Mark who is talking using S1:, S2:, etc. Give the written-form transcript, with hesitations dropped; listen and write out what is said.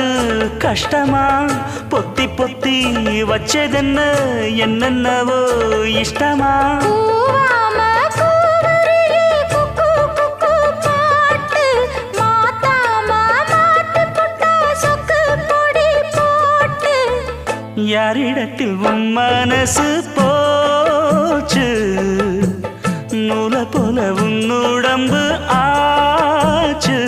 S1: அது கஷ்டமா பொத்தி பொத்தி வச்சதென்ன என்னென்னவோ இஷ்டமா யாரிடத்தில் உன் மனசு போச்சு நூலை போல உன் உடம்பு ஆச்சு